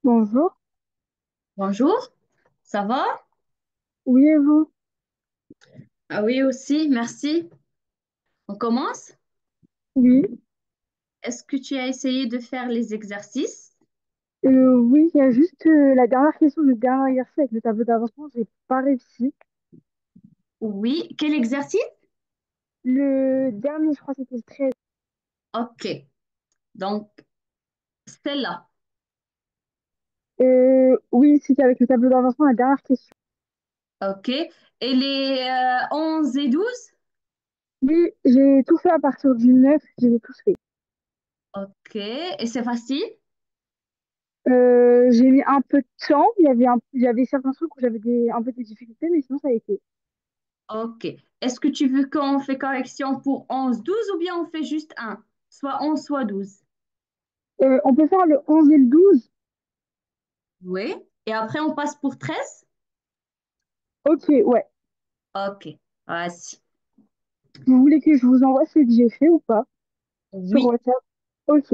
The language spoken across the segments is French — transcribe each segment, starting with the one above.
Bonjour. Bonjour, ça va? Oui, et vous? Ah oui aussi, merci. On commence? Oui. Est-ce que tu as essayé de faire les exercices? Oui, il y a juste la dernière question du dernier exercice avec le tableau d'avancement, j'ai pas réussi. Oui. Quel exercice? Le dernier, je crois, c'était le 13. Ok. Donc, celle-là. Oui, c'était avec le tableau d'avancement, la dernière question. Ok. Et les 11 et 12? Oui, j'ai tout fait à partir du 9, j'ai tout fait. Ok. Et c'est facile? J'ai mis un peu de temps, il y avait certains trucs où j'avais un peu de difficultés, mais sinon ça a été. Ok. Est-ce que tu veux qu'on fait correction pour 11, 12 ou bien on fait juste un? Soit 11, soit 12. On peut faire le 11 et le 12. Oui. Et après, on passe pour 13? Ok, ouais. Ok. Vas-y. Vous voulez que je vous envoie ce que j'ai fait ou pas sur Oui. WhatsApp? Ok,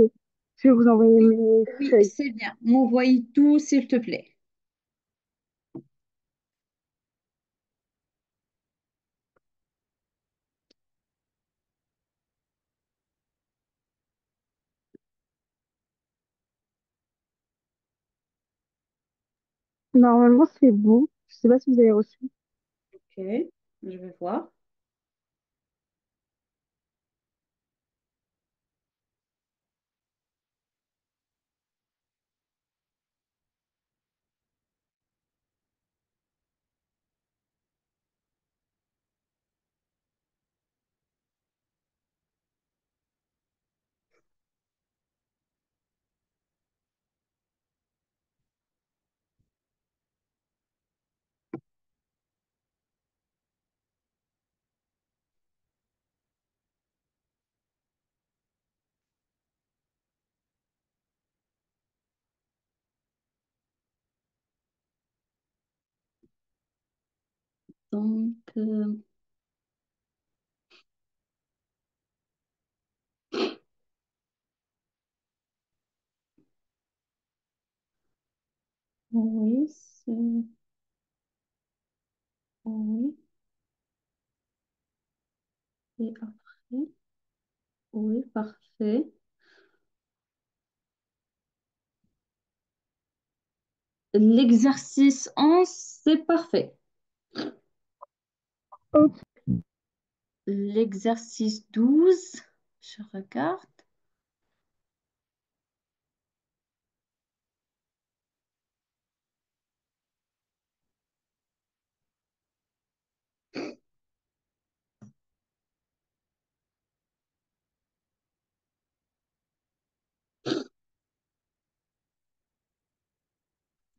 je vais vous envoyer mes Oui, feuilles. c'est bien. M'envoie tout, s'il te plaît. Normalement, c'est bon. Je sais pas si vous avez reçu. Ok, je vais voir. Donc, oui, oui, et après, oui, parfait. L'exercice 11, c'est parfait. Ok. L'exercice 12, je regarde.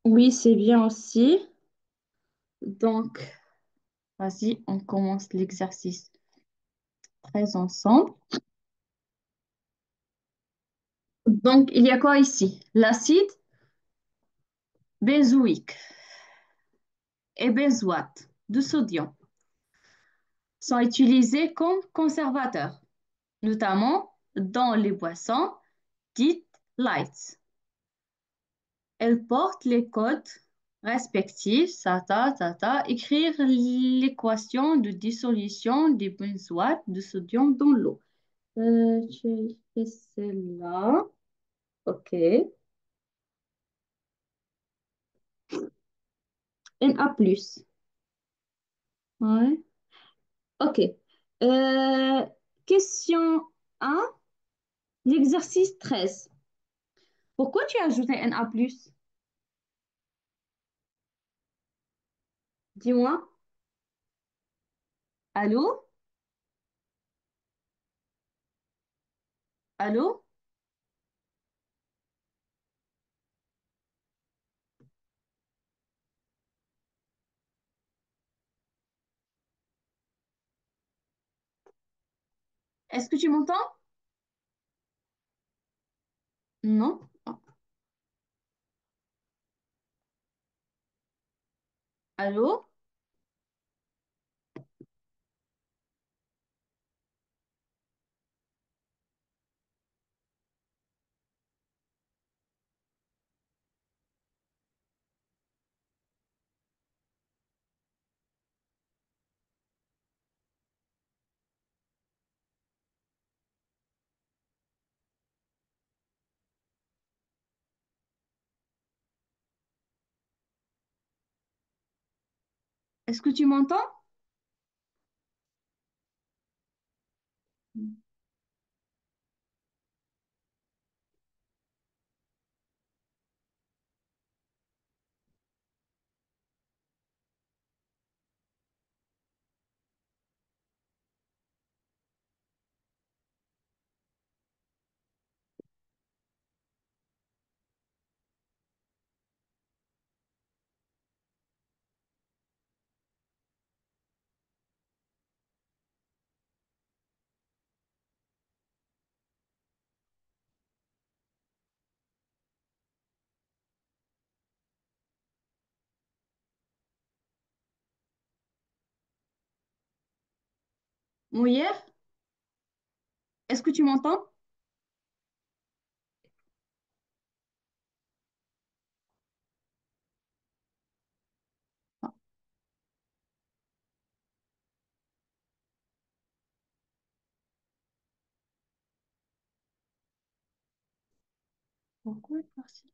Oui, c'est bien aussi. Donc, vas-y, on commence l'exercice 13 ensemble. Donc, il y a quoi ici? L'acide benzoïque et benzoate de sodium sont utilisés comme conservateurs, notamment dans les boissons dites light. Elles portent les codes respectifs, écrire l'équation de dissolution des benzoates de sodium dans l'eau. J'ai fait celle-là. OK. Na+. Ouais. OK. Euh, question 1, l'exercice 13. Pourquoi tu as ajouté Na+? Dis-moi. Allô? Allô? Est-ce que tu m'entends? Non? Allô? Est-ce que tu m'entends? Mouillère, est-ce que tu m'entends? Ah, pourquoi est parti?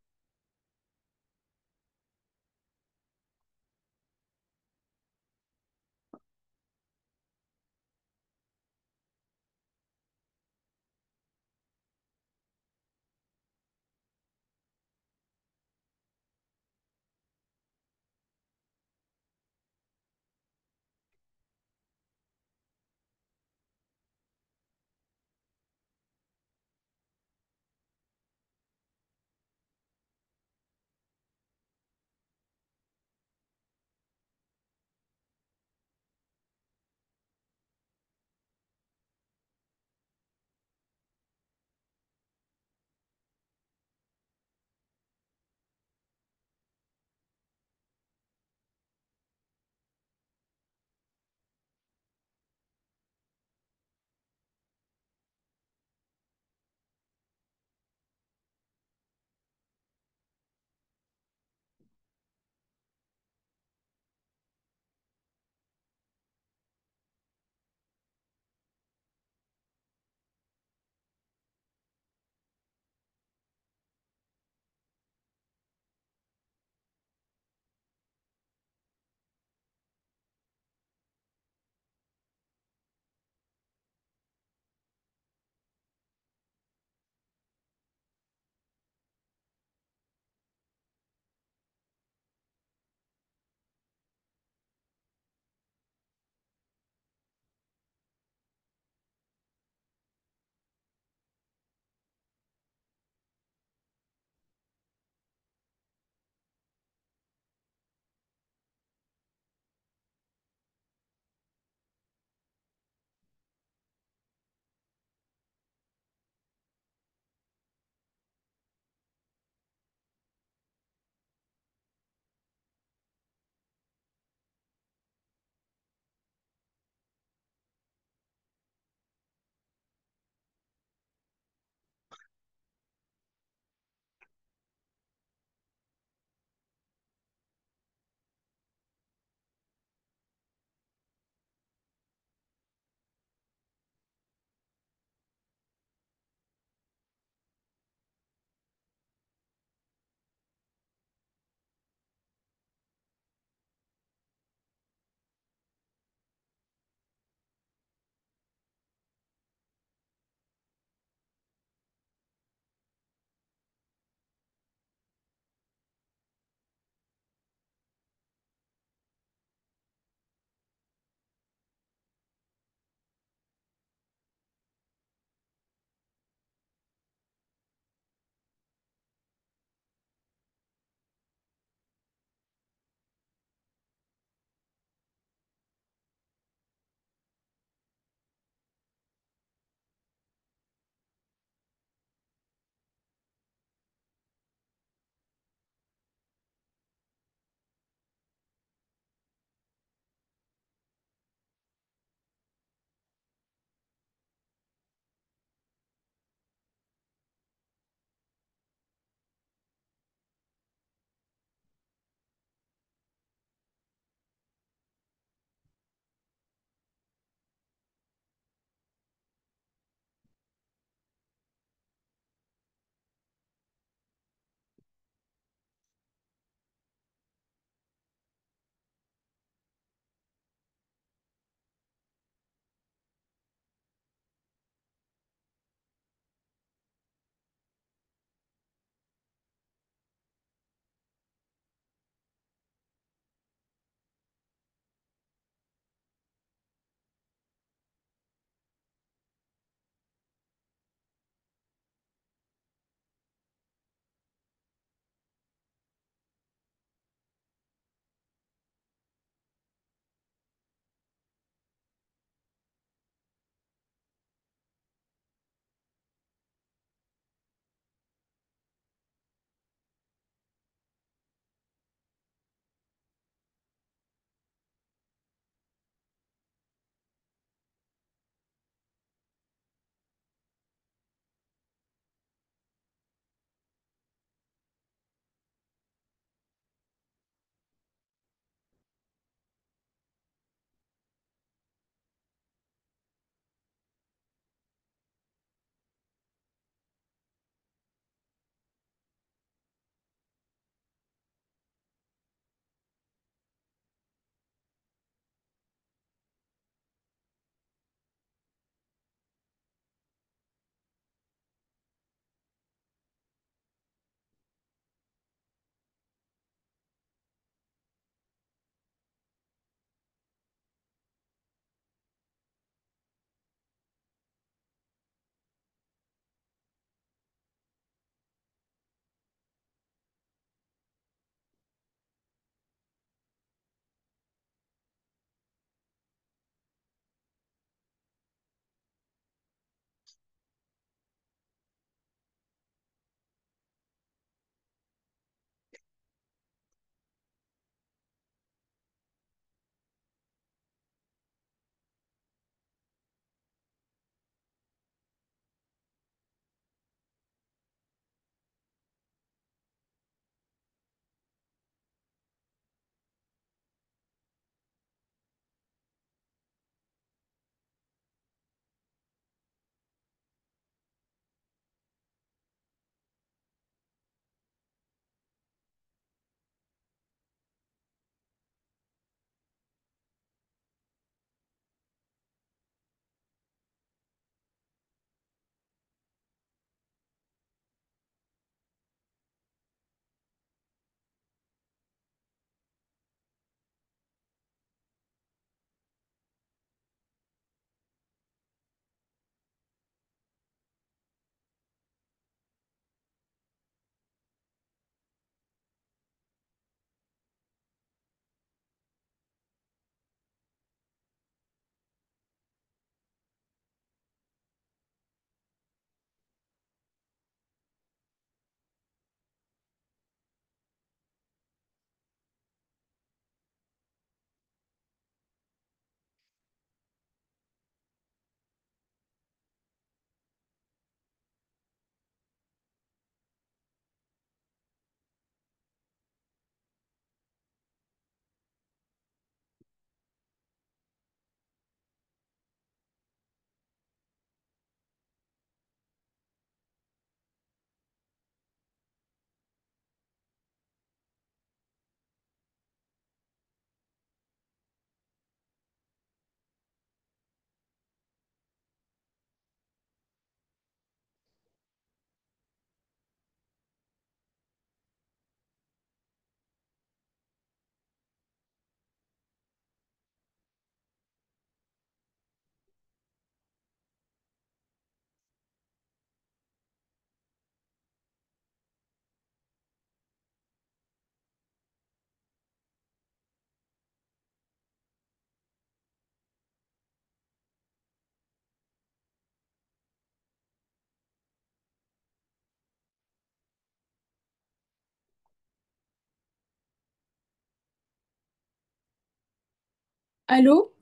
Allô?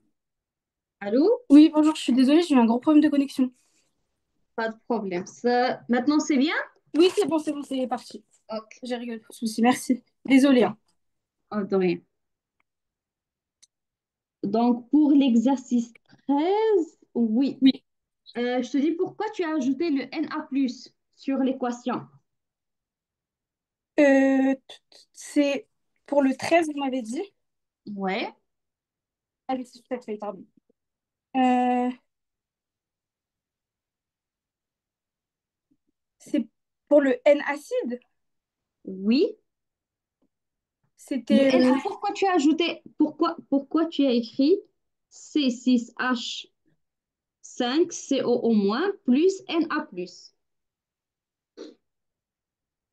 Allô? Oui, bonjour, je suis désolée, j'ai eu un gros problème de connexion. Pas de problème. Maintenant, c'est bien? Oui, c'est bon, c'est parti. Ok. J'ai rigolé, pas de souci, merci. Désolée, Ok. hein. Oh, de rien. Donc, pour l'exercice 13, oui. Oui. Je te dis pourquoi tu as ajouté le Na+ sur l'équation. C'est pour le 13, vous m'avez dit? Ouais. Ah oui, c'est tout à fait, pardon. Euh, c'est pour le N acide? Oui. Le C'était... Na, pourquoi tu as ajouté, pourquoi tu as écrit C6H5COO- plus Na+.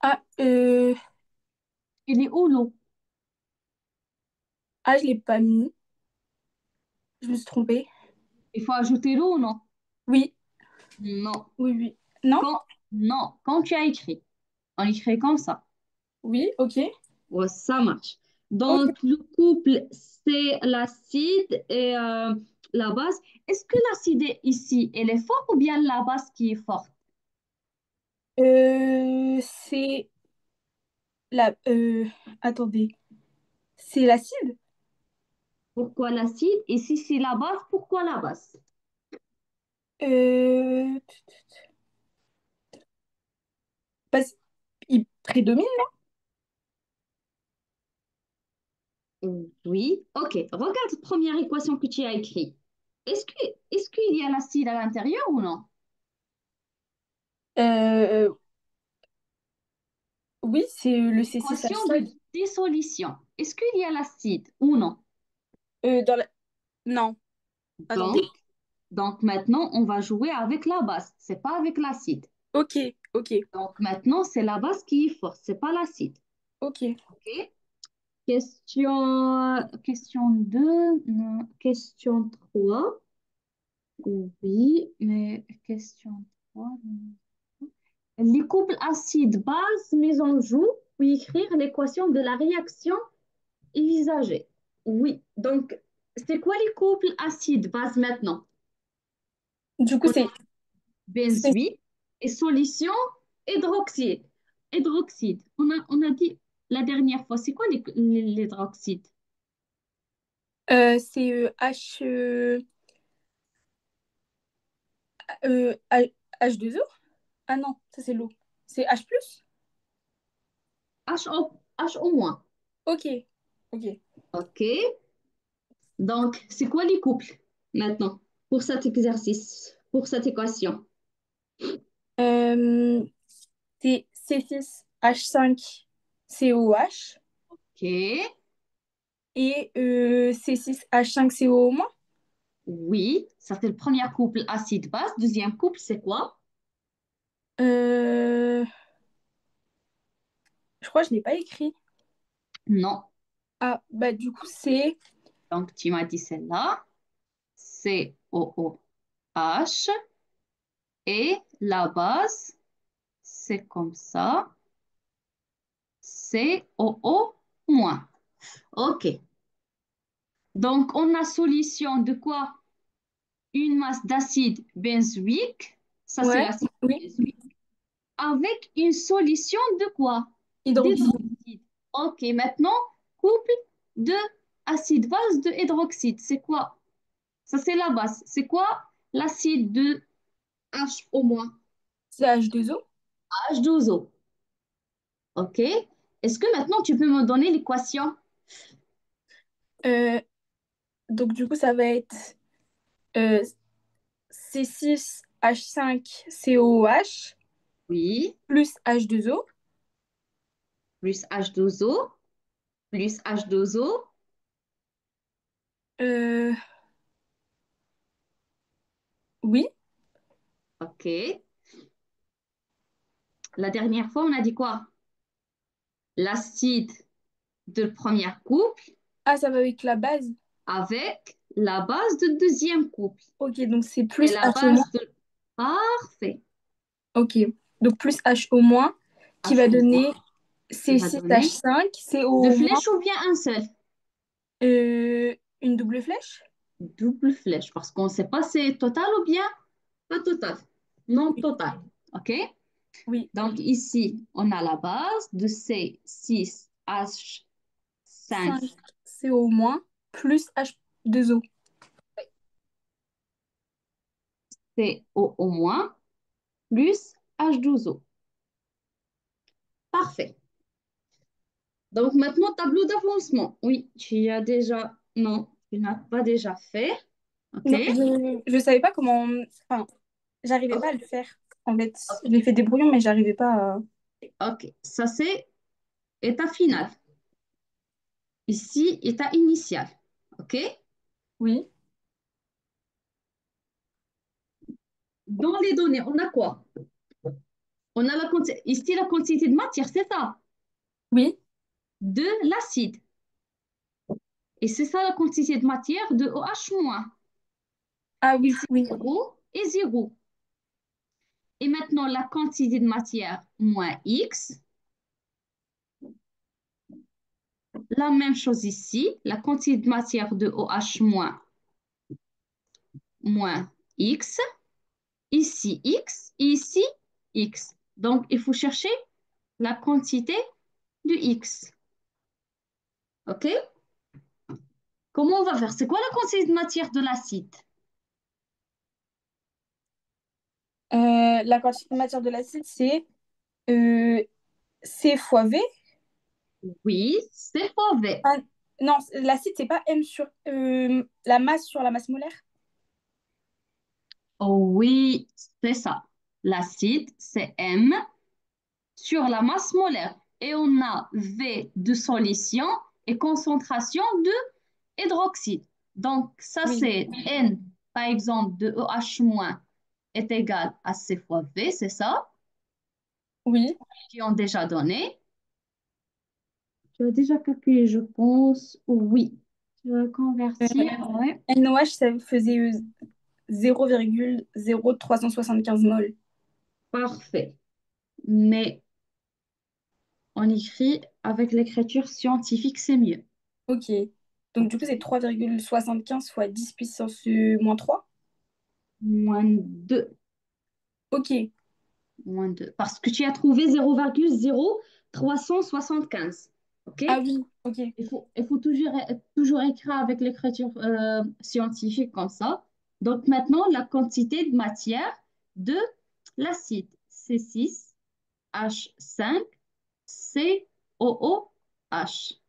ah, Il est où l'eau? ah, je l'ai pas mis, je me suis trompée. Il faut ajouter l'eau ou non? Oui, Non. oui, oui. Non? Quand, non. Quand tu as écrit, on écrit comme ça. Oui, ok. Ouais, ça marche. Ok. Donc, le couple, c'est l'acide et la base. Est-ce que l'acide ici, elle est forte ou bien la base qui est forte? C'est la... attendez, c'est l'acide? Pourquoi l'acide? Et si c'est la base, pourquoi la base? Euh... Parce... Il prédomine? Oui. OK. Regarde la première équation que tu as écrite. Est-ce que, est-ce qu'il y a l'acide à l'intérieur ou non? Euh, oui, c'est le Équation C6H5. de dissolution. Est-ce qu'il y a l'acide ou non? Dans la... Non, attendez. Donc, donc maintenant, on va jouer avec la base. C'est pas avec l'acide. Ok, ok, Donc maintenant, c'est la base qui est forte, c'est pas l'acide. ok. OK? Question 2, non. Question 3. Oui, mais question 3. Non. Les couples acide-base mis en joue, puis écrire l'équation de la réaction envisagée. Oui, donc c'est quoi les couples acide-base maintenant? Du coup, On a c'est, benzoïle et solution hydroxyde. Hydroxyde. On a dit la dernière fois, c'est quoi l'hydroxyde? c'est H, H2O? Ah non, ça c'est l'eau. C'est H plus? HO-. Ok, ok. OK. Donc, c'est quoi les couples maintenant pour cet exercice, pour cette équation? Euh, c'est C6H5COH OK. et C6H5CO-. Oui, ça c'est le premier couple acide-base. Deuxième couple, c'est quoi? Euh, je crois que je ne l'ai pas écrit. Non. Ah, bah du coup, c'est... Donc, tu m'as dit celle-là. COOH. Et la base, c'est comme ça. COO-. OK. Donc, on a solution de quoi? Une masse d'acide benzoïque. Ça, c'est Ouais, l'acide oui. benzoïque. Avec une solution de quoi? Hydroxyde. D'hydroxyde. OK, maintenant, couple de acide base de hydroxyde. C'est quoi? Ça, c'est la base. C'est quoi l'acide de H au moins? C'est H2O. H2O. OK? Est-ce que maintenant tu peux me donner l'équation? Euh, donc du coup, ça va être euh, C6H5COOH Oui, plus H2O. plus H2O, plus H2O. Euh, oui. OK. La dernière fois, on a dit quoi? L'acide de premier couple Ah, ça va avec la base. avec la base de deuxième couple. Ok, donc c'est Et plus la H au moins. base de... Parfait. Ok, donc plus H au moins qui H va au donner moins, qui va donner C6H5, CO deux au moins. flèches ou bien un seul? Une double flèche? Double flèche, parce qu'on ne sait pas si c'est total ou bien pas total. Non Oui. total. OK? Oui. Donc ici, on a la base de C6H5 5 CO moins plus H2O. CO moins plus H12O. Parfait. Donc maintenant, tableau d'avancement. Oui, tu as déjà... Non, tu n'as pas déjà fait. OK? Non, je savais pas comment. Enfin, j'arrivais pas à le faire. En fait, j'ai fait des brouillons, mais j'arrivais pas à. OK. Ça, c'est état final. Ici, état initial. OK? Oui. Dans les données, on a quoi? On a ici la quantité de matière, c'est ça, Oui. de l'acide. Et c'est ça la quantité de matière de OH-. Ah oui, Ici, oui. 0 et 0. Et maintenant, la quantité de matière moins X. La même chose ici, la quantité de matière de OH- moins X. Ici, X. Et ici, X. Donc, il faut chercher la quantité de X. OK? Comment on va faire? C'est quoi la quantité de matière de l'acide? La quantité de matière de l'acide, c'est euh, C fois V. Oui, c'est fois V. Ah, non, l'acide, c'est pas M sur la masse sur la masse molaire. Oh oui, c'est ça. L'acide, c'est M sur la masse molaire. Et on a V de solution et concentration de hydroxyde. Donc, ça, Oui, c'est N, par exemple, de OH- est égal à C fois V, c'est ça, oui. qui ont déjà donné. Tu as déjà calculé, je pense. Oui. Tu vas convertir. Ouais. NOH, ça faisait 0,0375 mol. Parfait. Mais on écrit avec l'écriture scientifique, c'est mieux. Ok. Donc, du coup, c'est 3,75 fois 10 puissance moins 3. Moins 2. Ok. Moins 2. Parce que tu as trouvé 0,0375. OK? Ah oui, ok. Il faut toujours écrire avec l'écriture scientifique comme ça. Donc maintenant, la quantité de matière de l'acide C6H5COOH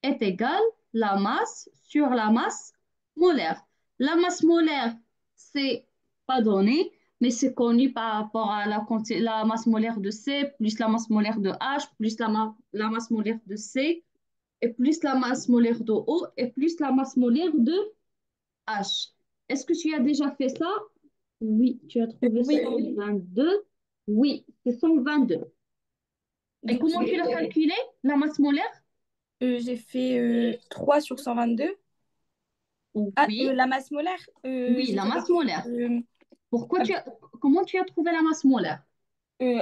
est égale la masse sur la masse molaire. La masse molaire, c'est pas donné, mais c'est connu par rapport à la masse molaire de C, plus la masse molaire de H, plus la masse molaire de C, et plus la masse molaire de O, et plus la masse molaire de H. Est-ce que tu as déjà fait ça? Oui, tu as trouvé Oui. 122. Oui, c'est 122. Et Du comment coup, tu l'as calculé, la masse molaire? j'ai fait 3 sur 122. Ah, Oui, la masse molaire, oui, j'ai la fait masse molaire. Pourquoi avec, comment tu as trouvé la masse molaire?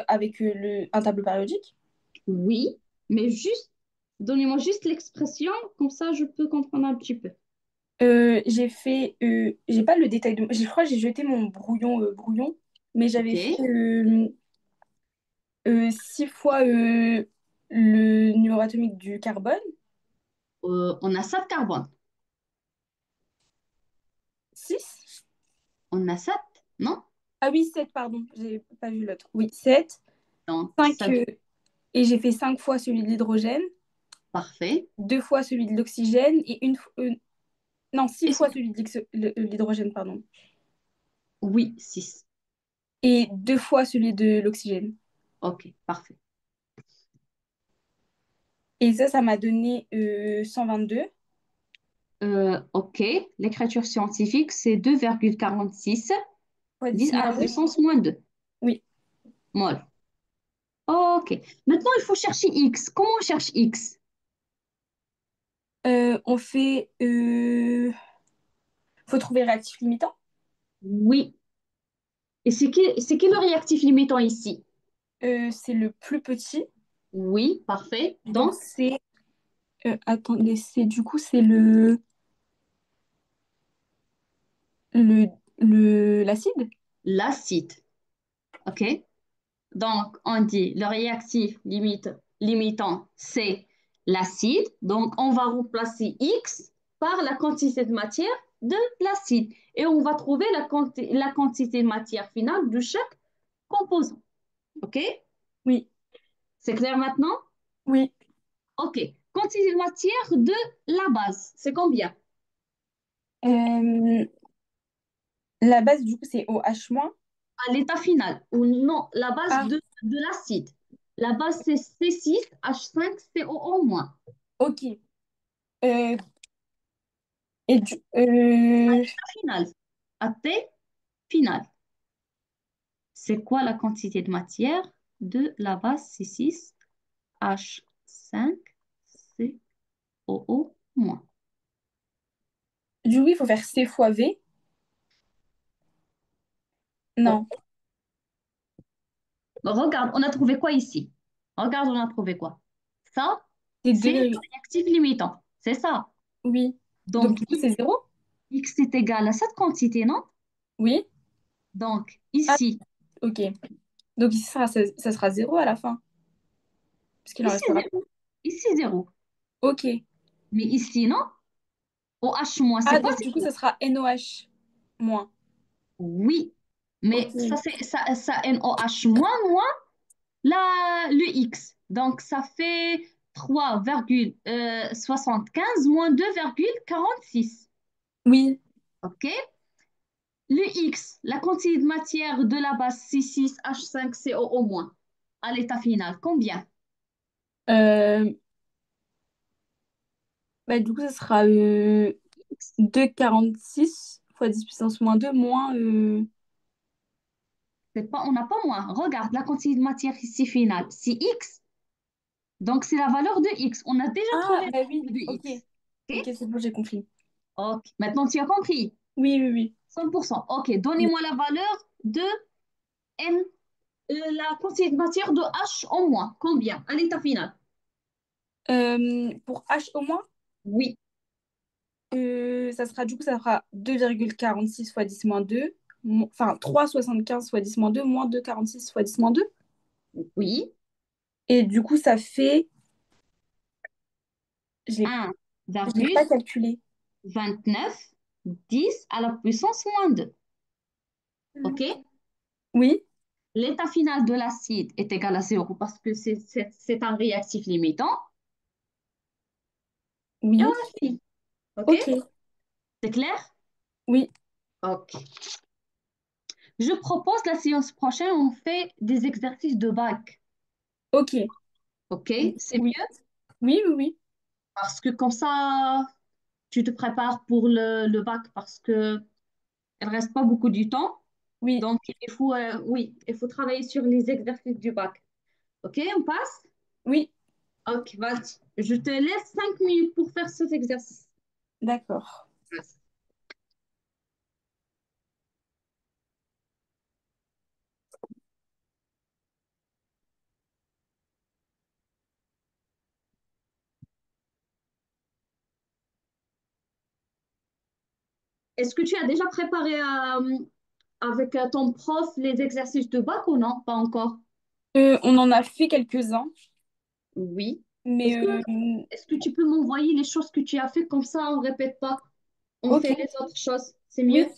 avec un tableau périodique. Oui, mais juste, donnez-moi juste l'expression, comme ça je peux comprendre un petit peu. J'ai pas le détail je crois que j'ai jeté mon brouillon, mais Ok. j'avais fait 6 fois le numéro atomique du carbone. On a 7 carbone. 6. On a 7, non? Ah oui, 7 pardon, j'ai pas vu l'autre. Oui, 7. Donc, 5 ça, et j'ai fait 5 fois celui de l'hydrogène, parfait. 2 fois celui de l'oxygène et non, 6 Et fois celui de l'hydrogène, pardon. oui, 6. Et 2 fois celui de l'oxygène. Ok, parfait. Et ça m'a donné 122 Ok, l'écriture scientifique, c'est 2,46 fois 10 10 à la moins 2. puissance moins 2 Oui. mol. Ok, maintenant il faut chercher X. Comment on cherche X? On fait... faut trouver réactif limitant. Oui. Et c'est qui le réactif limitant ici? C'est le plus petit. Oui, parfait. Donc Donc, c'est... attendez, c'est du coup, c'est le... L'acide? L'acide. OK? Donc, on dit le réactif limitant, c'est l'acide. Donc, on va remplacer X par la quantité de matière de l'acide. Et on va trouver la quantité de matière finale de chaque composant. OK? Oui. C'est clair maintenant? Oui. OK. Quantité de matière de la base, c'est combien? Euh, la base, du coup, c'est OH-. À l'état final. Ou non, la base Ah, de l'acide. La base, c'est C6H5COO-. ok. Euh, et du, Final. À T final. C'est quoi la quantité de matière de la base C6H5COO-? du coup, il faut faire C fois V. Oh. Non, Regarde, on a trouvé quoi ici? Regarde, on a trouvé quoi? Ça, c'est c'est 2, le réactif limitant. C'est ça. oui. Donc, Donc, du coup, c'est 0. X est égal à cette quantité, non? Oui. Donc, Ah, ici, ok. Donc, ici, ça sera 0 à la fin, parce qu'il en ici restera. 0. Ici 0. Ok. Mais ici, non? OH-, Ah, c'est quoi? donc, du coup, ça sera NOH moins. Oui. Mais ça, Ok. c'est ça NOH moins le X. Donc, ça fait 3,75 moins 2,46. Oui. OK? Le X, la quantité de matière de la base C6H5COO-, à l'état final, combien? Euh, bah, du coup, ça sera 2,46 fois 10 puissance moins 2 moins. C'est pas, on n'a pas moins. Regarde la quantité de matière ici finale. C'est X, donc c'est la valeur de X. On a déjà Ah, trouvé la bah oui. valeur de Ok. X. Ok, OK? c'est bon, j'ai compris. Ok. Maintenant, tu as compris. Oui, oui, oui. 100%. OK. Oui. Donnez-moi la valeur de N, la quantité de matière de H en moins. Combien? À l'état final. Pour H au moins, Oui. ça sera du coup, ça fera 2,46 fois 10 moins 2, enfin 3,75 fois 10 moins 2, moins 2,46 fois 10 moins 2. Oui. Et du coup, ça fait, je l'ai pas 1,29 calculé. 10 à la puissance moins 2. OK? Oui, L'état final de l'acide est égal à 0 parce que c'est un réactif limitant. Et on oui, a fini. OK? ok, C'est clair? oui, OK. Je propose la séance prochaine, on fait des exercices de bac. ok, OK? C'est oui, mieux oui, oui, oui, parce que comme ça, tu te prépares pour le bac parce que il reste pas beaucoup du temps. oui, Donc, oui, il faut travailler sur les exercices du bac. OK, on passe? oui, OK, vas-y. Je te laisse 5 minutes pour faire cet exercice. d'accord. Est-ce que tu as déjà préparé avec ton prof les exercices de bac ou non? Pas encore. On en a fait quelques-uns, Oui. mais Est-ce que, est-ce que tu peux m'envoyer les choses que tu as fait comme ça, on ne répète pas, on ok, fait les autres choses, c'est mieux? oui,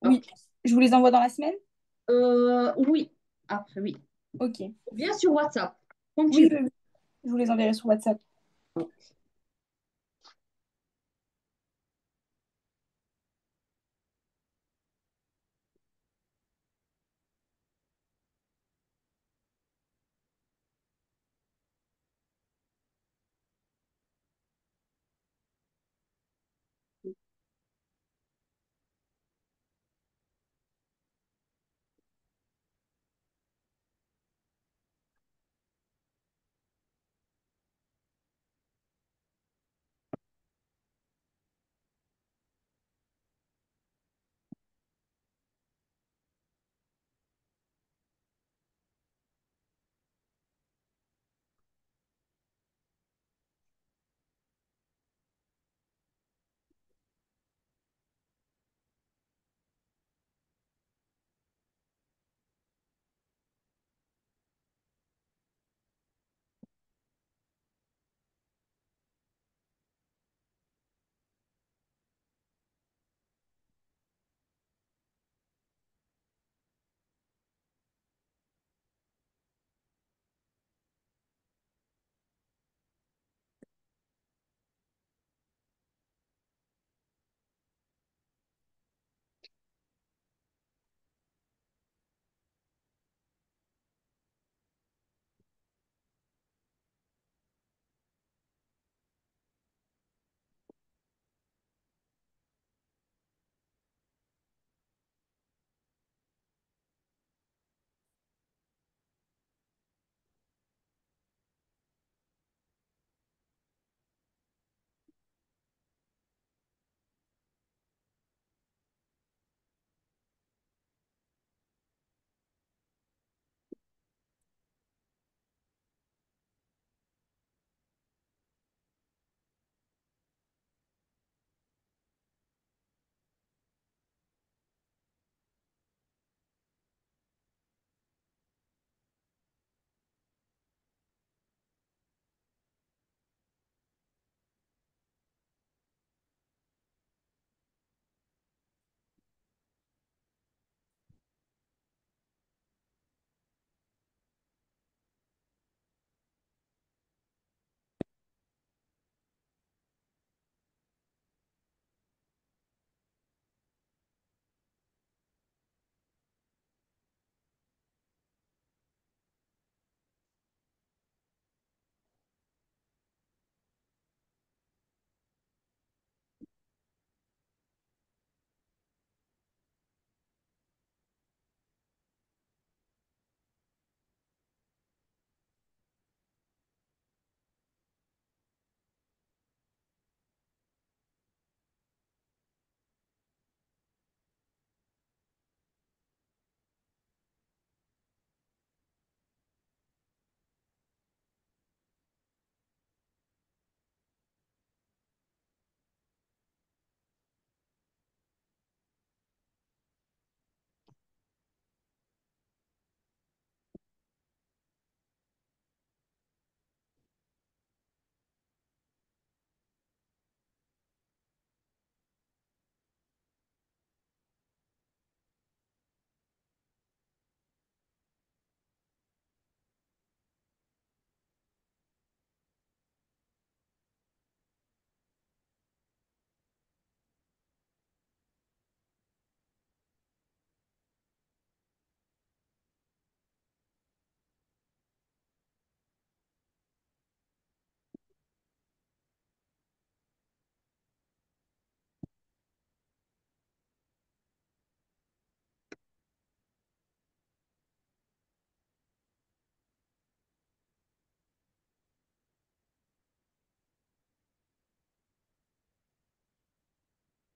oui. Ok. Je vous les envoie dans la semaine? Oui. Après, oui. Ok. Ou bien sur WhatsApp, comme tu Oui, veux. oui, oui. Je vous les enverrai sur WhatsApp.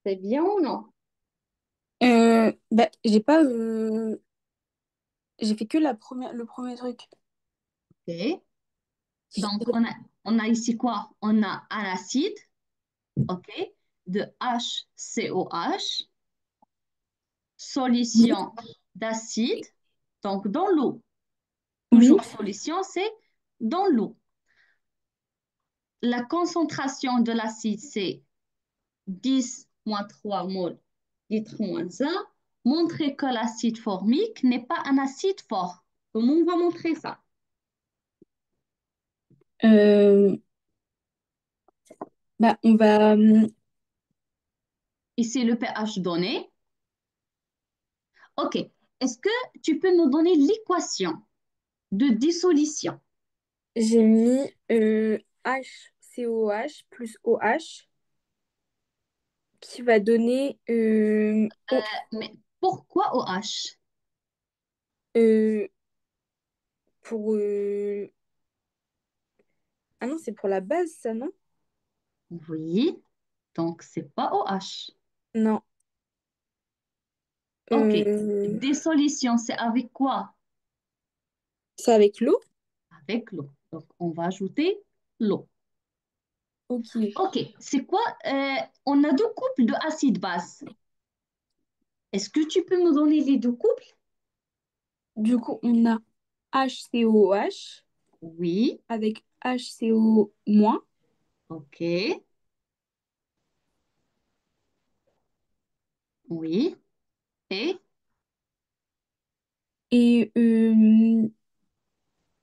C'est bien ou non? Bah, j'ai pas. J'ai fait que le premier truc. Ok. Donc, on a ici quoi? On a un acide, ok, de HCOH, Oui. solution d'acide, donc dans l'eau. Oui. Toujours solution, c'est dans l'eau. La concentration de l'acide, c'est 10-3 moles litre -1. Montrer que l'acide formique n'est pas un acide fort. Comment on va montrer ça? Euh, Bah, on va. Ici, le pH donné. OK. Est-ce que tu peux nous donner l'équation de dissolution? J'ai mis HCOH plus OH qui va donner Mais pourquoi OH? euh, pour. Ah non, c'est pour la base, ça, non? Oui, donc c'est pas OH. Non. OK. Euh, Dissolution, c'est avec quoi? c'est avec l'eau? Avec l'eau. Donc, on va ajouter l'eau. Ok. OK. C'est quoi? On a deux couples de acide-base. Est-ce que tu peux me donner les deux couples? Du coup, on a HCOH Oui. avec HCO-. OK. Oui. Et Et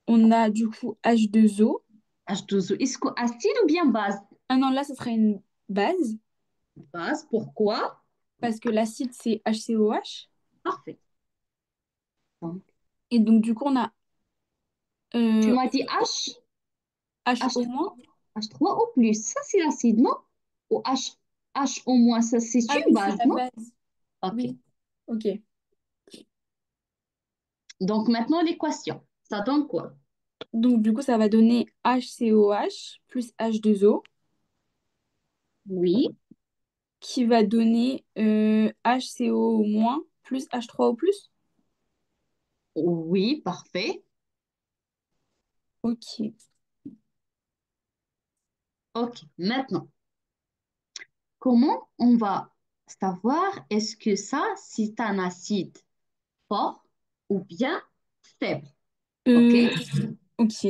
on a du coup H2O. H2O. Est-ce que acide ou bien base? Ah non, là, ça sera une base Base. Pourquoi? parce que l'acide, c'est HCOH. Parfait. Donc, Et donc, du coup, on a tu euh, m'as dit H, HO-. H3, H3 ou plus. Ça, c'est l'acide, non? Ou H, H au moins, ça, c'est Ah une oui, c'est base, la non? base. OK. Oui. Ok. Donc, maintenant, l'équation. Ça donne quoi? Donc, du coup, ça va donner HCOH plus H2O Oui. qui va donner HCO- plus H3O plus. Oui, parfait. Ok. OK. Maintenant, comment on va savoir est-ce que ça, c'est un acide fort ou bien faible? OK? Euh, ok.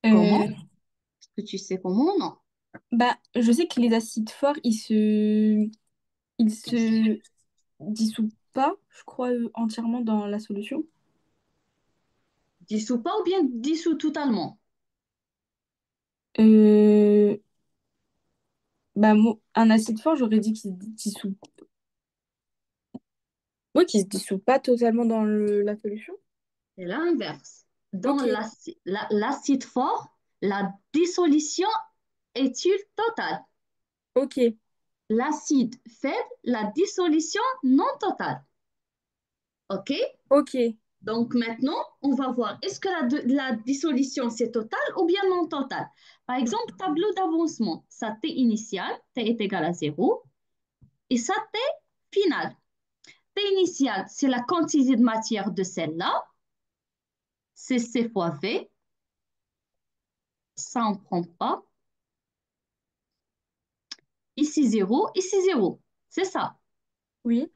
Comment? Euh, Est-ce que tu sais comment? Non. Bah, je sais que les acides forts, ils se dissout pas, je crois, entièrement dans la solution. Dissous pas ou bien dissous totalement? Euh, Bah, un acide fort, j'aurais dit qu'il se dissout. Ouais, qu'il se dissout pas totalement dans la solution. C'est l'inverse. Dans Ok, l'acide fort, la dissolution est-il totale? ok, L'acide faible, la dissolution non totale. OK? ok. Donc maintenant, on va voir, est-ce que la dissolution c'est total ou bien non total? Par exemple, tableau d'avancement, sa T initiale, T est égal à 0, et sa T finale. T initiale, c'est la quantité de matière de celle-là, c'est C fois V, ça on ne prend pas. Ici 0, ici 0, c'est ça. Oui,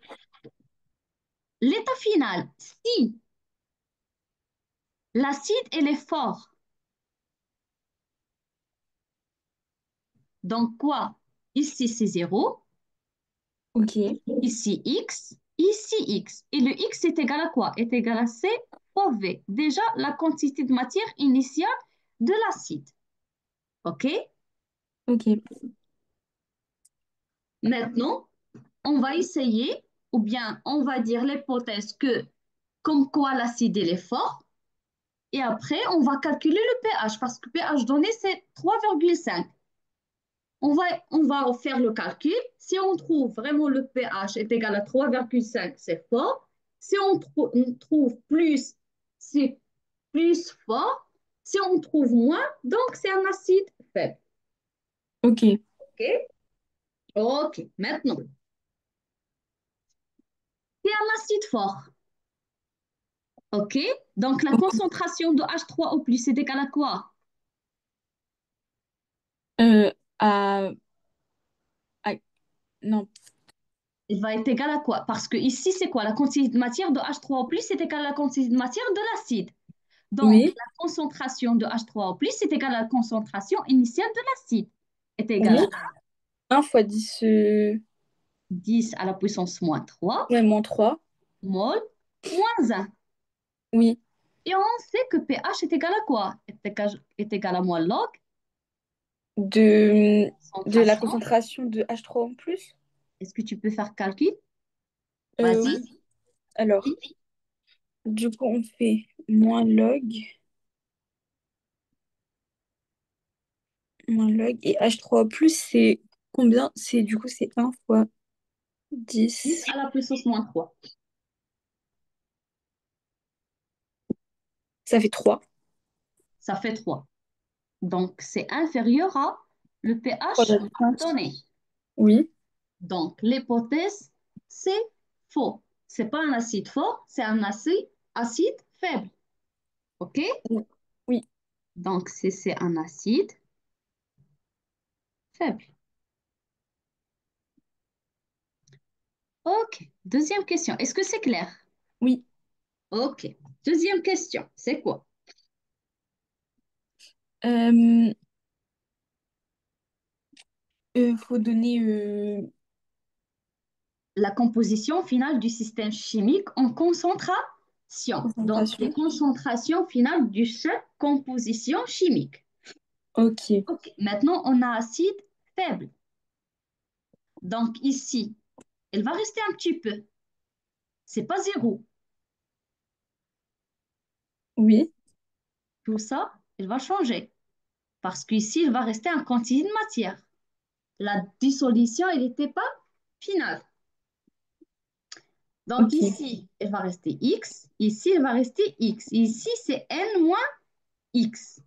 L'état final, si l'acide elle est fort, donc quoi? Ici c'est 0, ok, ici X, et le X est égal à quoi? Est égal à C fois V. Déjà, la quantité de matière initiale de l'acide. OK? ok. Maintenant, on va essayer, ou bien on va dire l'hypothèse que, comme quoi l'acide il est fort, et après, on va calculer le pH, parce que pH donné, c'est 3,5. On va faire le calcul. Si on trouve vraiment le pH est égal à 3,5, c'est fort. Si on trouve plus, c'est plus fort. Si on trouve moins, donc c'est un acide faible. Ok. OK? OK. Maintenant, C'est un acide fort. OK? Donc, la Ok. concentration de H3O+, c'est égal à quoi? Euh, à, à- non, Il va être égal à quoi? Parce que ici, c'est quoi? La quantité de matière de H3O+, c'est égal à la quantité de matière de l'acide. Donc, oui, la concentration de H3O+, c'est égal à la concentration initiale de l'acide. Est égal oui. à 1 fois 10 10 à la puissance moins 3 ouais, moins 3. mol moins 1. Oui. Et on sait que pH est égal à quoi? Est égal à moins log De la concentration. concentration de H3 en plus. Est-ce que tu peux faire calcul? Oui. Vas-y. Alors, du coup, on fait moins log, et H3 plus, c'est combien? C'est du coup, c'est 1 fois 10 10. à la puissance moins 3. Ça fait 3. Ça fait 3. Donc, c'est inférieur à le pH 3,5. donné. Oui. Donc, l'hypothèse, c'est faux. C'est pas un acide fort, c'est un acide faible. OK? Oui. Donc, c'est un acide faible. OK. Deuxième question. Est-ce que c'est clair? Oui. OK. Deuxième question. C'est quoi? Euh, faut donner La composition finale du système chimique en concentration. Donc, les concentration. concentrations finales de chaque composition chimique. Ok. OK. Maintenant, on a acide faible. Donc, ici, elle va rester un petit peu. C'est pas zéro. Oui. Tout ça, elle va changer. Parce qu'ici, il va rester un quantité de matière. La dissolution, elle n'était pas finale. Donc Ok. ici, elle va rester X. Ici, elle va rester X. Ici, c'est N moins X.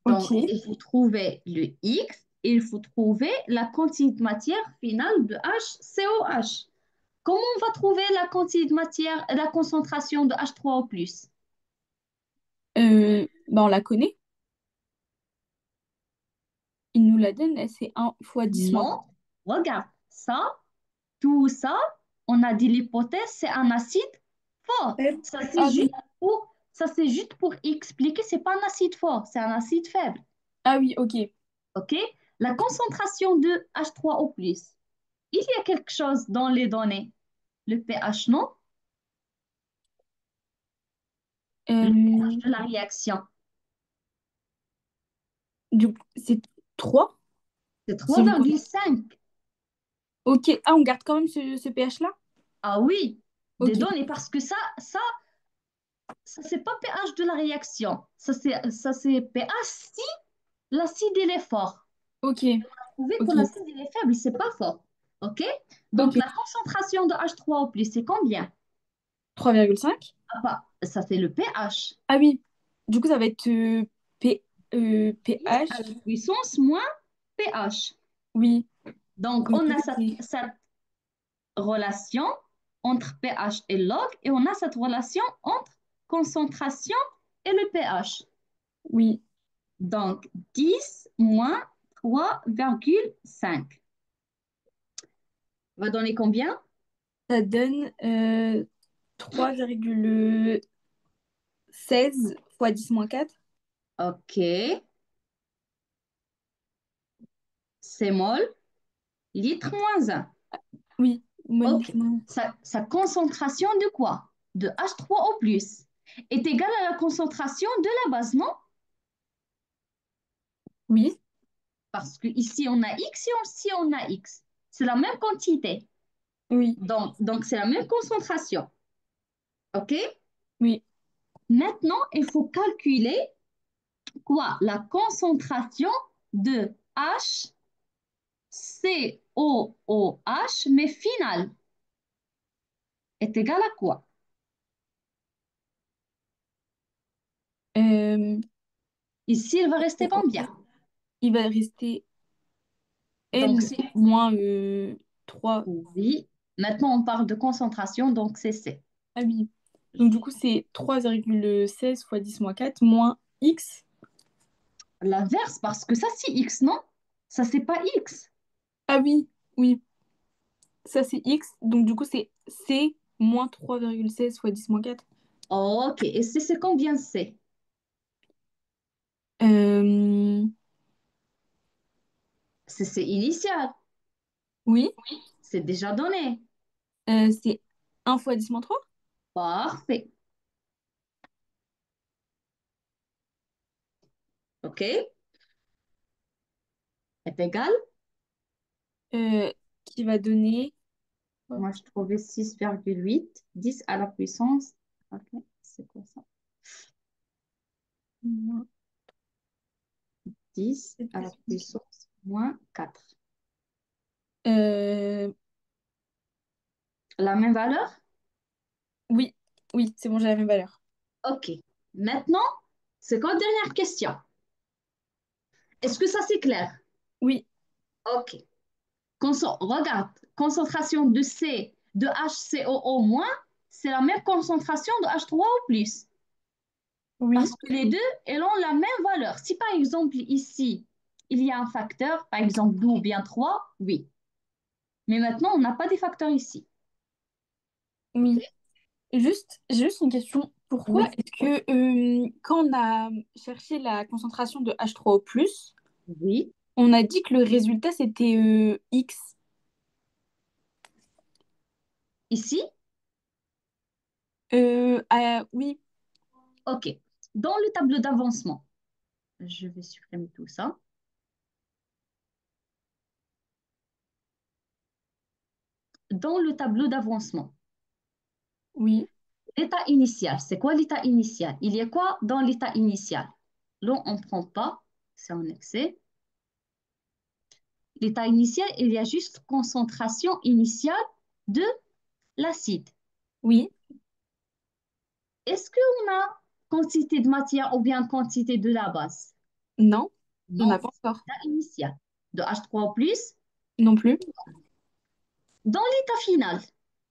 Donc, Ok. il faut trouver le X et il faut trouver la quantité de matière finale de HCOH. Comment on va trouver la quantité de matière, la concentration de H3O+. Bah, on la connaît. Il nous la donne. C'est 1 fois 10 moins. Non, regarde, ça, tout ça, on a dit l'hypothèse, c'est un acide fort. Faible. Ça, c'est Ah oui. juste pour, ça, c'est juste pour expliquer, c'est pas un acide fort, c'est un acide faible. Ah oui, ok. OK? La concentration de H3O+, il y a quelque chose dans les données. Le pH, non? Le pH Euh, de la réaction, du coup, c'est 3. c'est Si je connais. 3,5. Ok. Ah, on garde quand même ce pH-là? Ah oui, des Ok. données, parce que ça c'est pas pH de la réaction. Ça, c'est pH si l'acide il est fort. Ok. Prouver que Ok. l'acide il est faible, c'est pas fort. OK? Donc, Ok. la concentration de H3O+, c'est combien? 3,5. Ah bah, ça, c'est le pH. Ah oui. Du coup, ça va être dix à la pH. puissance moins pH. Oui. Donc, Donc, on du a coup, cette relation entre pH et log et on a cette relation entre concentration et le pH. oui. Donc, 10 moins 3,5 va donner combien? Ça donne 3,16 fois 10 moins 4. OK, c'est mol, litre moins 1. Oui. OK, Moniquement. sa concentration de quoi? De H3O+, est égale à la concentration de la base, non? Oui. Parce qu'ici, on a X et ici, on a X. C'est la même quantité. Oui. Donc c'est la même concentration. OK? Oui. Maintenant, il faut calculer quoi? La concentration de HCOOH, mais finale, est égale à quoi? Euh, Ici, il va rester combien? il va rester Donc, N c'est moins 3. oui, Maintenant, on parle de concentration, donc c'est C. Ah oui. Donc du coup, c'est 3,16 fois 10 moins 4 moins x. L'inverse, parce que ça, c'est X, non? Ça, c'est pas X. Ah oui, oui. Ça, c'est x. Donc du coup, c'est c moins 3,16 fois 10 moins 4. Ok, et C, c'est combien C? Euh, C'est initial. oui. C'est déjà donné. C'est 1 fois 10 moins 3. Parfait. Ok, est égal. Qui va donner... Moi, je trouvais 6,8, 10 à la puissance. Ok, c'est quoi ça? 10 à la puissance moins 4. Euh, La même valeur? oui, oui, c'est bon, j'ai la même valeur. Ok. Maintenant, c'est quoi la dernière question? Est-ce que ça, c'est clair? Oui, Ok. Regarde, concentration de C, de HCOO moins, c'est la même concentration de H3O plus. oui, Parce que les deux, elles ont la même valeur. Si par exemple ici, il y a un facteur, par exemple 2 ou bien 3, oui. Mais maintenant, on n'a pas des facteurs ici. OK? oui. J'ai juste une question. Pourquoi Oui, est-ce que quand on a cherché la concentration de H3O+, oui. on a dit que le résultat c'était X? Ici, Oui, OK. Dans le tableau d'avancement, je vais supprimer tout ça. Dans le tableau d'avancement, oui, l'état initial, c'est quoi l'état initial? Il y a quoi dans l'état initial? Là, on ne prend pas, c'est en excès. L'état initial, il y a juste concentration initiale de l'acide. oui. Est-ce qu'on a quantité de matière ou bien quantité de la base? Non, on n'a Non, pas encore. l'état initial. De H3O plus. Non plus. Dans l'état final,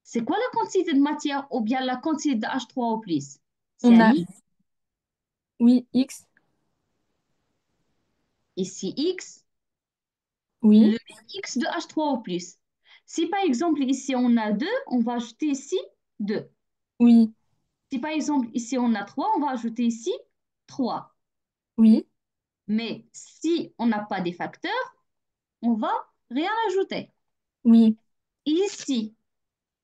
c'est quoi la quantité de matière ou bien la quantité de H3O plus? C'est On un a, I, oui, X, ici X, oui, le X de H3O plus. Si par exemple ici on a 2, on va ajouter ici 2. oui, Si par exemple ici on a 3, on va ajouter ici 3. oui, Mais si on n'a pas des facteurs, on va rien ajouter. oui. Ici,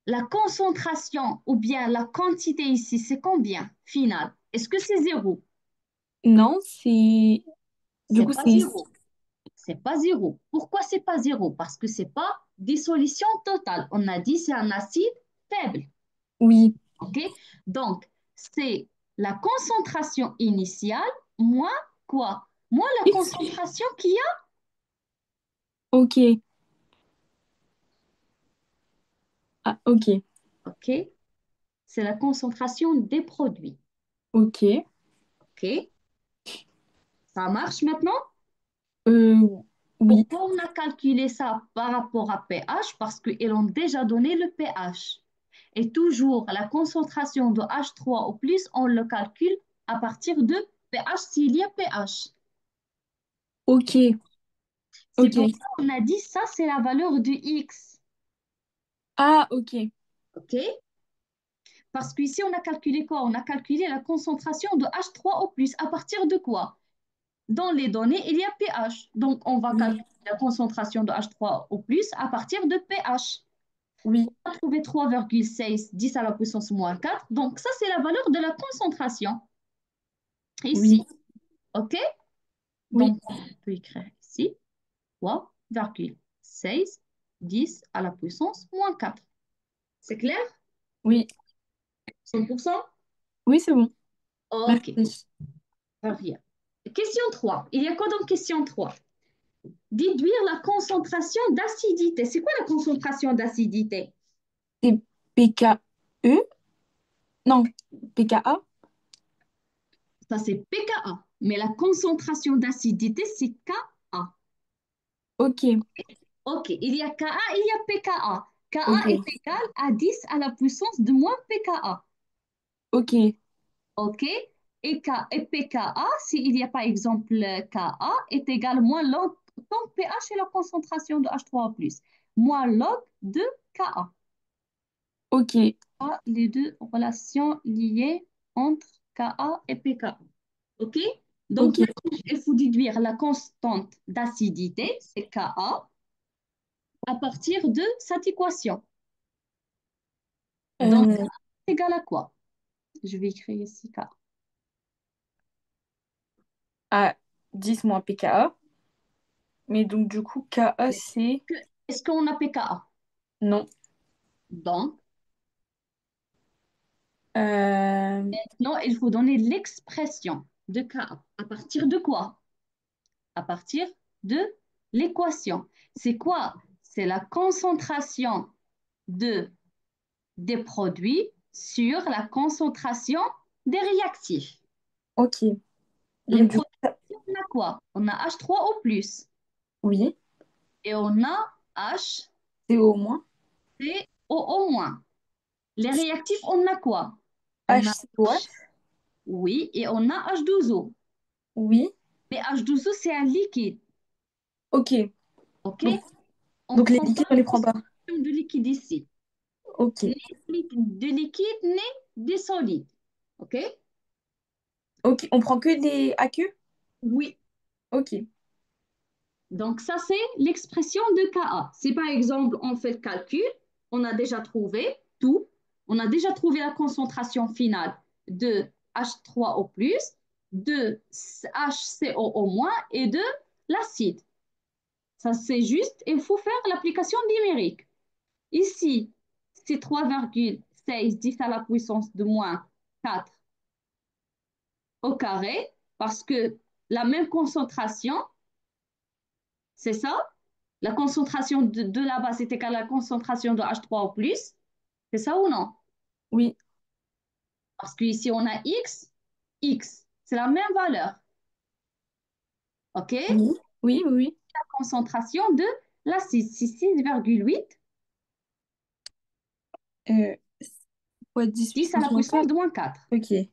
la concentration ou bien la quantité ici, c'est combien final? Est-ce que c'est zéro? Non, c'est... Du C'est coup, pas c'est... zéro. C'est pas zéro. Pourquoi c'est pas zéro? Parce que c'est pas dissolution totale. On a dit c'est un acide faible. Oui, OK? Donc, c'est la concentration initiale moins quoi? Moins la X. concentration qu'il y a. Ok. Ah, ok. OK? C'est la concentration des produits. Ok. OK? Ça marche maintenant? Euh, oui, Pourquoi on a calculé ça par rapport à pH? Parce qu'ils ont déjà donné le pH. Et toujours, la concentration de H3 au plus, on le calcule à partir de pH s'il y a pH. ok. C'est pour Ok. ça qu'on a dit ça, c'est la valeur de X. Ah, ok. OK? Parce qu'ici, on a calculé quoi? On a calculé la concentration de H3 au plus. À partir de quoi? Dans les données, il y a pH. Donc, on va Oui, calculer la concentration de H3 au plus à partir de pH. oui, On a trouvé 3,16, 10 à la puissance moins 4. Donc, ça, c'est la valeur de la concentration oui, ici. OK? oui, Donc, on peut écrire ici 3,16, 10 à la puissance moins 4. C'est clair? oui. 100%. Oui, c'est bon. OK. Merci. Rien. Question 3. Il y a quoi dans question 3? Déduire la concentration d'acidité. C'est quoi la concentration d'acidité? C'est PKE? Non, PKA? Ça, c'est pKa. Mais la concentration d'acidité, c'est Ka. Ok. OK. Il y a Ka, il y a pKa. Ka est Ok, égal à 10 à la puissance de moins pKa. ok, OK? Et pKa, s'il y a par exemple Ka, est égal moins log ton pH et la concentration de H3O+, moins log de Ka. ok, Les deux relations liées entre Ka et pKa. OK? Donc ok. maintenant, il faut déduire la constante d'acidité, c'est Ka, à partir de cette équation. Donc, Euh, c'est égal à quoi? Je vais écrire ici K. à 10 moins pKa. Mais donc, du coup, Ka, c'est... Est-ce qu'on a pKa? Non. Donc, Euh, non, il faut donner l'expression de Ka. À partir de quoi? À partir de l'équation. C'est quoi? C'est la concentration de, des produits sur la concentration des réactifs. ok. Les Donc, du coup, produits, on a quoi? On a H3O+, oui, et on a HCO-. c'est au moins. Les réactifs, on a quoi? On a H, HCOH. oui, et on a H2O. Oui, Mais H2O, c'est un liquide, ok. OK? Donc, On ne donc les prend pas liquides, on la les prend pas. concentration de liquide ici. Ok. Ni de liquide, ni des solides. OK? Ok, on prend que des aqueux? Oui. Ok. Donc, ça, c'est l'expression de Ka. Si par exemple, on fait le calcul, on a déjà trouvé tout. On a déjà trouvé la concentration finale de H3O+, de HCO- et de l'acide. Ça, c'est juste, il faut faire l'application numérique. Ici, c'est 3,16 10 à la puissance de moins 4 au carré, parce que la même concentration, c'est ça? La concentration de la base est égale à la concentration de H3O+. C'est ça ou non? Oui. Parce qu'ici, on a X, c'est la même valeur. OK? La Oui. Oui, oui, oui. concentration de l'acide, c'est 6,8 Euh, fois 10 10 à la puissance moins puissance 4. de moins 4. Ok.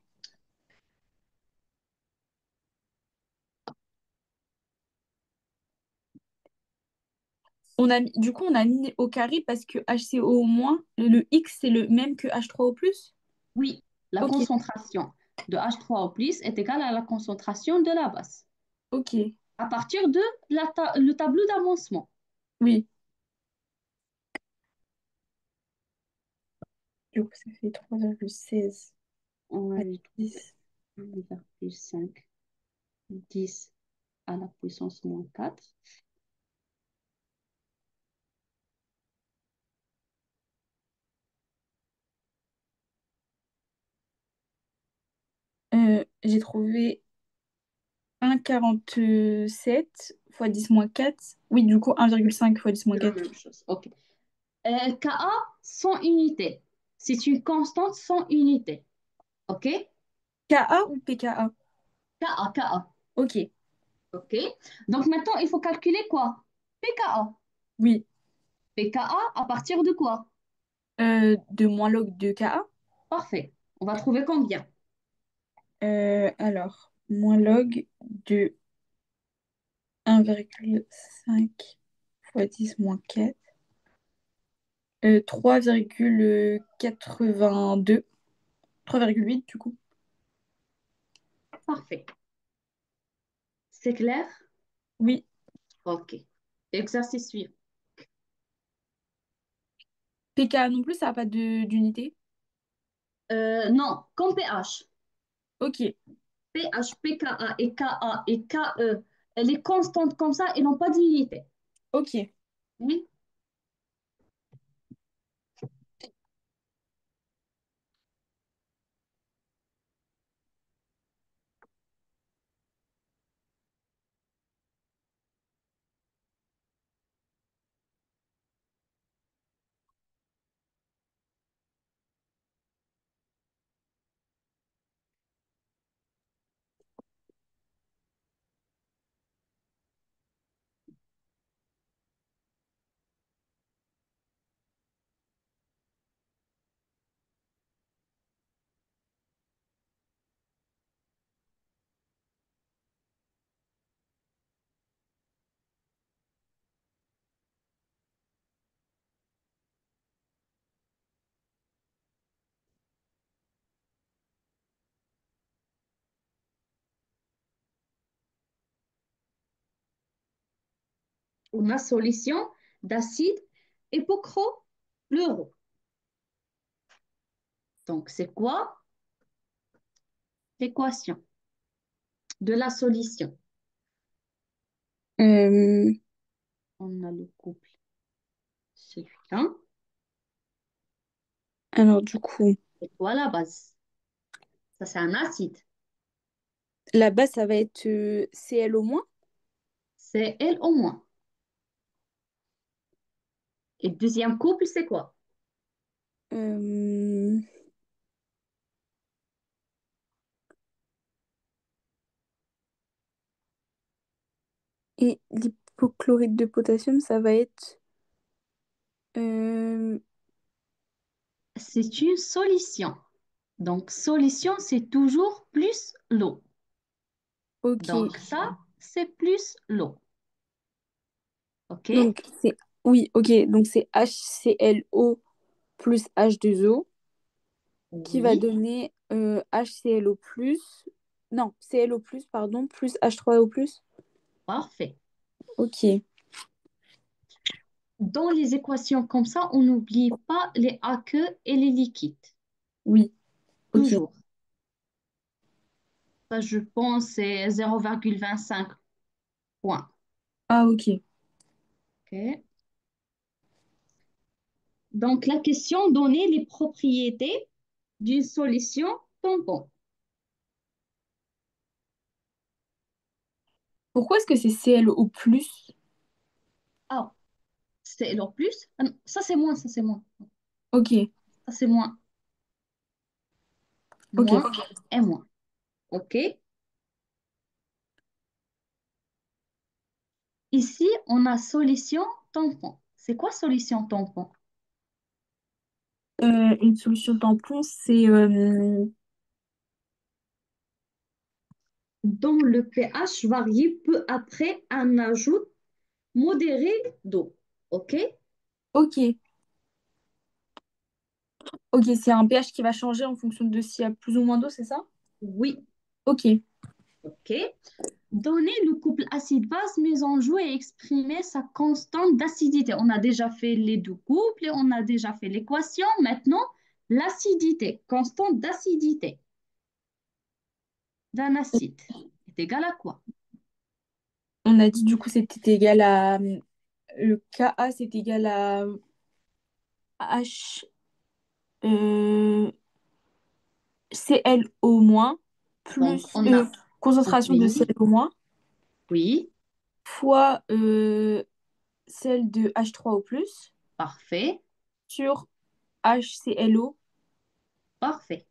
Du coup, on a mis au carré parce que HCO au moins, le X, c'est le même que H3O plus. Oui, la Ok, concentration de H3O+ est égale à la concentration de la base. ok. À partir de le tableau d'avancement. Oui. Du coup, ça fait 3,16 On à avait trouvé 10. 1,5 10 à la puissance moins 4. J'ai trouvé 1,47 fois 10 moins 4. Oui, du coup, 1,5 fois 10 moins C'est la 4. même chose. OK. Ka sans unité. C'est une constante sans unité. OK? KA ou PKA? Ka. Ok. OK? Donc maintenant, il faut calculer quoi? pKa. Oui. pKa à partir de quoi? De moins log de KA. Parfait. On va trouver combien? Alors, moins log de 1,5 fois 10 moins 4. 3,82. 3,8 du coup. Parfait. C'est clair? Oui. OK. Exercice suivant. PKA non plus, ça n'a pas d'unité. Non, comme pH. Ok. pH, pKa et Ka et Ke, elle est constante comme ça et n'ont pas d'unité. Ok. Oui. On a solution d'acide hypochloreux. Donc, c'est quoi l'équation de la solution? Euh, On a le couple, celui-là. alors du coup, C'est quoi la base? Ça, c'est un acide. la base, ça va être Cl au moins. C'est L au moins. Et le deuxième couple, c'est quoi? Euh, et l'hypochlorite de potassium, ça va être... euh, C'est une solution. Donc, solution, c'est toujours plus l'eau. ok. Donc, ça, c'est plus l'eau. OK? Donc, c'est... Oui, ok. Donc, c'est HClO plus H2O qui va Oui, donner HClO plus... Non, Cl plus, pardon, plus H3O plus. parfait. Ok. Dans les équations comme ça, on n'oublie pas les aqueux et les liquides. Oui, ok. Toujours. Ça, je pense, c'est 0,25 points. Ah, ok. OK? Donc, la question, donner les propriétés d'une solution tampon. Pourquoi est-ce que c'est ClO plus? Ah, c'est le plus. Ah non, ça, c'est moins, ça, c'est moins. Ok, Ça, c'est moins. ok. Moins et moins. OK? Ici, on a solution tampon. C'est quoi solution tampon? Une solution tampon, c'est... Dont le pH varie peu après un ajout modéré d'eau. OK? ok, ok, c'est un pH qui va changer en fonction de s'il y a plus ou moins d'eau, c'est ça? Oui. Ok. OK. Donner le couple acide-base mis en jeu et exprimer sa constante d'acidité. On a déjà fait les deux couples et on a déjà fait l'équation. Maintenant, l'acidité, constante d'acidité d'un acide est égale à quoi? On a dit du coup c'était égal à... Le Ka, c'est égal à H... euh, ClO moins Donc, plus on a concentration de oui, ClO moins oui, fois celle de H3O plus parfait, sur HClO. parfait.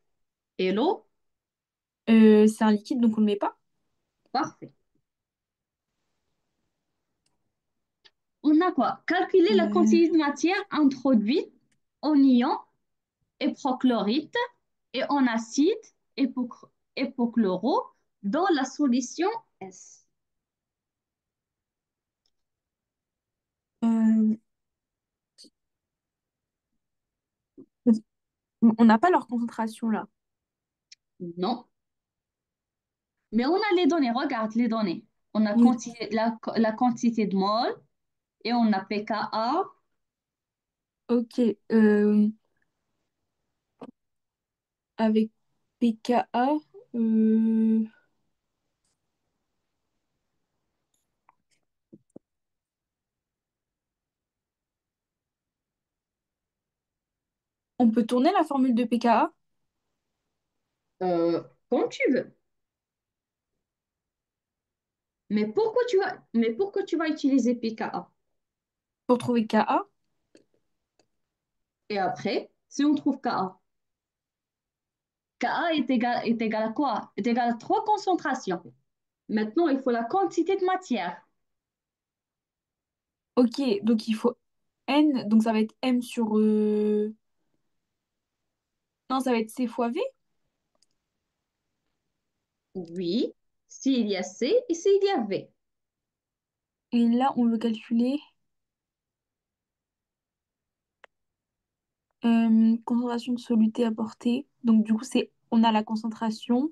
Et l'eau, C'est un liquide donc on ne le met pas. parfait. On a quoi? Calculer la Euh, quantité de matière introduite en ion hypochlorite et en acide hypochloro dans la solution S. euh, on n'a pas leur concentration là. Non, mais on a les données. Regarde les données. On a Oui. la quantité de mol et on a pKa. Ok. euh, Avec pKa, euh, on peut tourner la formule de pKa Comme tu veux. Mais pourquoi tu vas utiliser pKa? pour trouver Ka. Et après, si on trouve Ka, Ka est égal à quoi? Est égal à 3 concentrations. Maintenant, il faut la quantité de matière. Ok, donc il faut N, donc ça va être M sur... Non, ça va être C fois V. Oui, s'il y a C et s'il y a V. Et là, on veut calculer concentration de soluté apportée. Donc du coup, c'est on a la concentration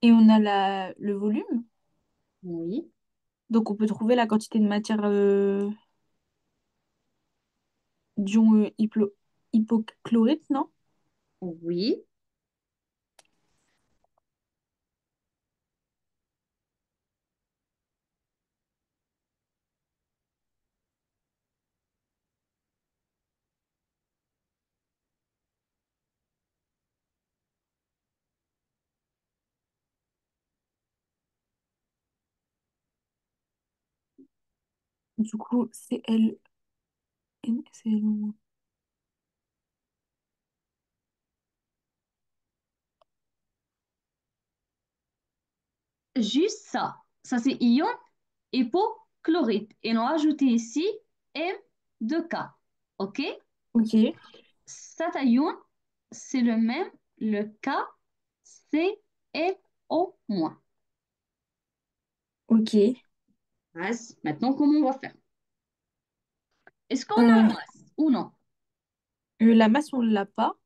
et on a le volume. Oui, Donc, on peut trouver la quantité de matière d'ion hypochlorite, non? Oui. Du coup, CL... CL... Juste ça. Ça, c'est ion hypochlorite. Et on a ajouté ici M2K. OK? Ok, Cet ion, c'est le même, le KClO-. ok. Maintenant, comment on va faire? Est-ce qu'on a Euh, la masse ou non? la masse, on l'a pas.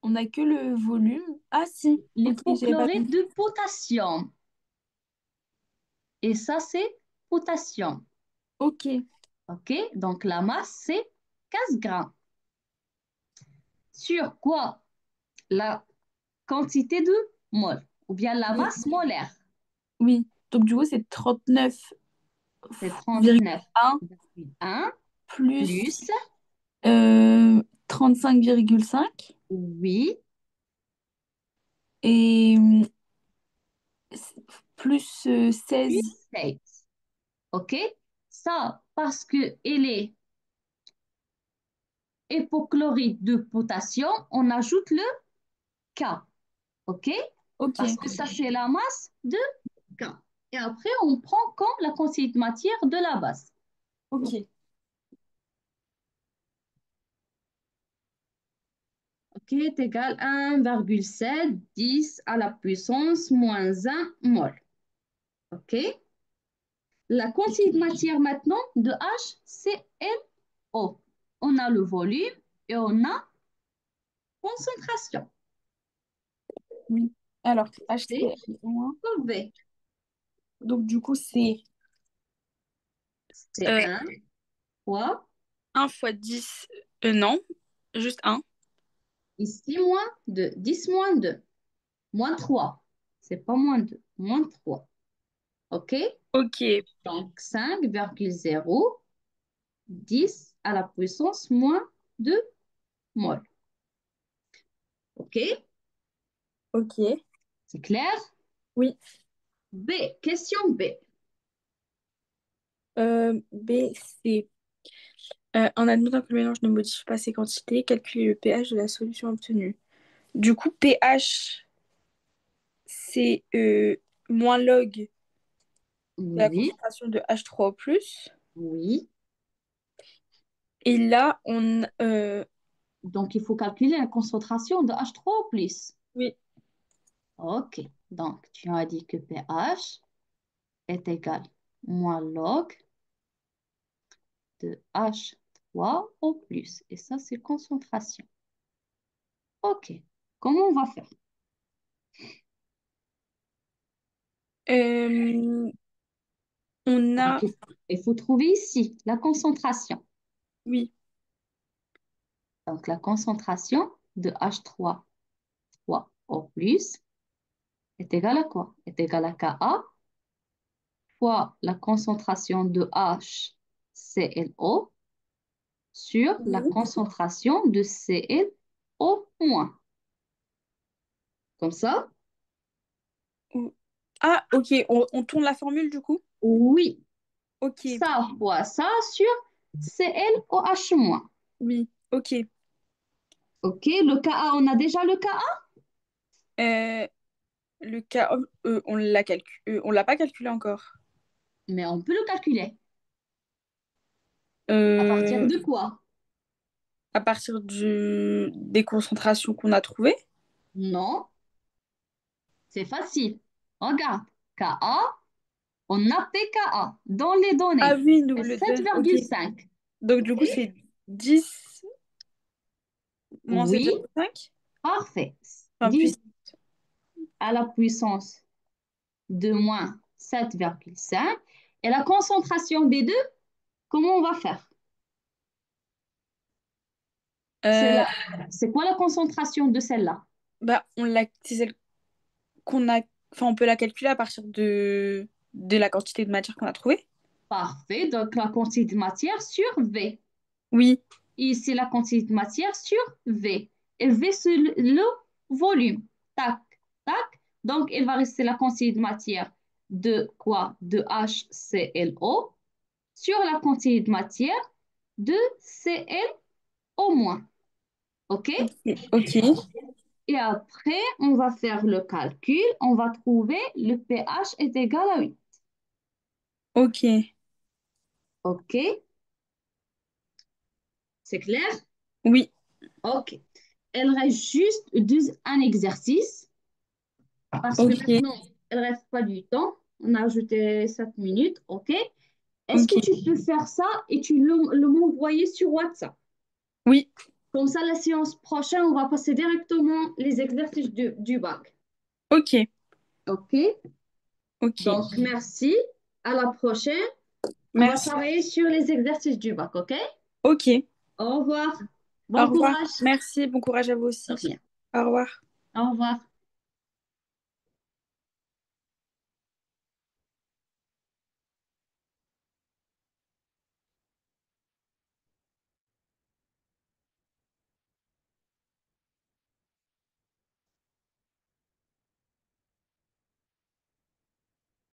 On a que le volume. Ah, si. Ok, j'avais pas vu. L'hypochlorite de potassium. Et ça, c'est potassium. Ok, OK? Donc, la masse, c'est 15 grammes. Sur quoi? La quantité de mol ou bien la oui. masse molaire. Oui. Donc, du coup, c'est 39,1 C'est 39,1 plus plus, 35,5 oui, et plus plus 16. 6. OK? Ça, parce qu'elle est hypochlorite de potassium, on ajoute le K. OK? Ok, Parce que ça, c'est la masse de K. Et après, on prend comme la quantité de matière de la base. ok. OK, est égal à 1,7 10 à la puissance moins 1 mol. OK? La quantité de matière maintenant de HClO. On a le volume et on a concentration. Oui. Alors, C'est HCl-. V. Donc, du coup, c'est C'est euh, 1 fois 1 fois 10. Non, juste un. ici moins 2. 10 moins 2. Moins 3. C'est pas moins 2. Moins 3. OK? Ok, Donc 5,0 10 à la puissance moins 2 mol. OK? ok. C'est clair? Oui. B. Question B. B, c'est en admettant que le mélange ne modifie pas ses quantités, calculer le pH de la solution obtenue. Du coup, pH, c'est moins log de la Oui. concentration de H3O+. Oui. Et là, Donc, il faut calculer la concentration de H3O+. oui, OK. Donc, tu as dit que pH est égal moins log de H3O+. Et ça, c'est concentration. OK. Comment on va faire? euh, on Donc, a, il faut trouver ici la concentration. oui, Donc, la concentration de H3O+ est égale à quoi? Est égale à Ka fois la concentration de HClO sur la oui. concentration de Cl-O-. Comme ça? Ah, ok, on tourne la formule du coup? Oui. Ok, Ça fois ça sur Cl-OH-. oui, ok. OK, le Ka, on a déjà le Ka, Euh, le cas, on l'a pas calculé encore. mais on peut le calculer. À partir Euh, de quoi? à partir des concentrations qu'on a trouvées. Non, c'est facile. Regarde, Ka, on a pKa dans les Ah données. oui, nous, C'est le sept donne, ok. virgule cinq. Donc du OK? coup, c'est 10 moins sept Oui, virgule cinq. parfait. Enfin, 10 puis, à la puissance de moins 7,5. Et la concentration des deux, comment on va faire? Euh, Celle-là. C'est quoi la concentration de celle-là? Bah, c'est celle qu'on a, enfin, on peut la calculer à partir de la quantité de matière qu'on a trouvée. Parfait. Donc, la quantité de matière sur V. Oui, Ici, la quantité de matière sur V. Et V, c'est le volume. Tac, tac. Donc, il va rester la quantité de matière de quoi? De HClO sur la quantité de matière de Cl au-. OK? ok, Et après, on va faire le calcul. On va trouver le pH est égal à 8. ok, OK? C'est clair? oui, OK. Il reste juste un exercice parce que ok, maintenant, il ne reste pas du temps. On a ajouté 7 minutes. OK? Est-ce que ok, tu peux faire ça et tu le m'envoyer sur WhatsApp? oui, Comme ça, la séance prochaine, on va passer directement les exercices du bac. ok, OK? ok. Donc, merci. À la prochaine. On va Merci. travailler sur les exercices du bac, OK? Ok, Au revoir. au Bon revoir. courage. Merci, bon courage à vous De aussi. rien. Au revoir. Au revoir.